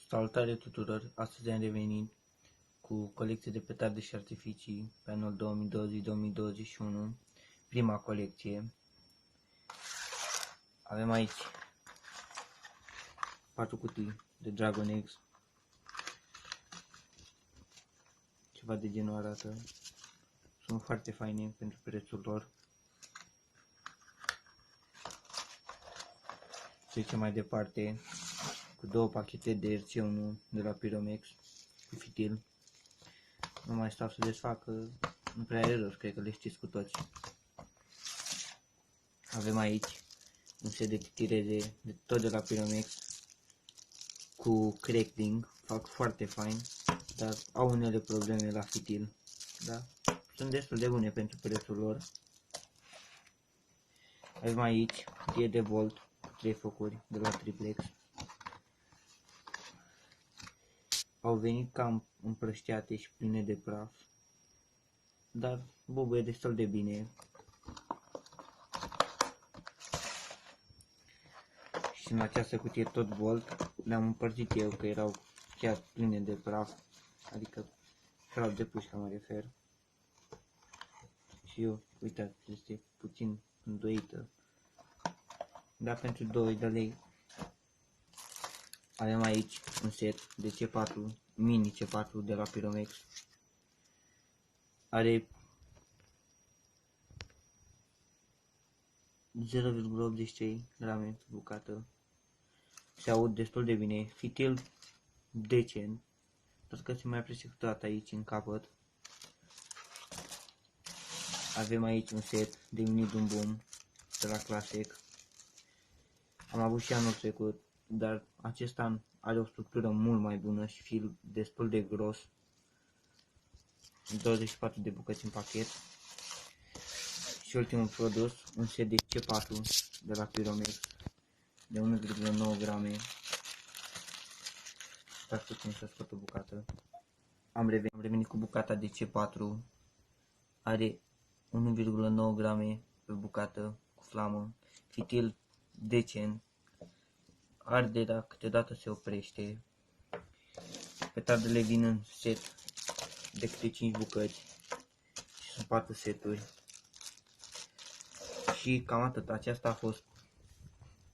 Salutare tuturor! Astăzi am revenit cu colecție de petarde și artificii pe anul 2020-2021, prima colecție. Avem aici 4 cutii de Dragon Eggs, ceva de genul arată, sunt foarte faine pentru prețul lor. Trecem mai departe cu 2 pachete de RC1 de la Pyromex cu fitil. Nu mai stau să desfacă, nu prea are rost, cred că le știți cu toți. Avem aici un set de titireze de tot de la Pyromex cu crackling, fac foarte fain, dar au unele probleme la fitil, da? Sunt destul de bune pentru prețul lor. Avem aici cutie de Volt cu 3 focuri de la Triplex. Au venit cam împrăștiate și pline de praf, dar bubuie destul de bine. Și în această cutie tot Volt le-am împărțit eu, că erau chiar pline de praf, adică erau de pușcă mă refer. Și eu, uitați, este puțin îndoită, dar pentru 2 de lei. Avem aici un set de C4, mini C4 de la Pyromex. Are 0,83 grame pe bucată. Se aud destul de bine, fitil decent, doar că se mai apresie câteodată aici în capăt. Avem aici un set de mini Dum Bum de la Classic. Am avut și anul trecut, dar acest an are o structură mult mai bună și fil destul de gros. 24 de bucăți în pachet. Și ultimul produs, un set de C4 de la Pyromex de 1,9 grame. Stați puțin să scot o bucată. Am revenit cu bucata de C4. Are 1,9 grame pe bucată cu flamă. Fitil decent. Arderea câteodată se oprește. Petardele vin în set de câte 5 bucăți și sunt 4 seturi. Și cam atât. Aceasta a fost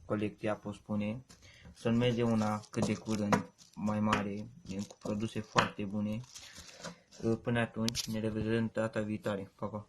colecția, pot spune. Să urmeze una cât de curând mai mare, cu produse foarte bune. Până atunci, ne revedem data viitoare. Pa, pa!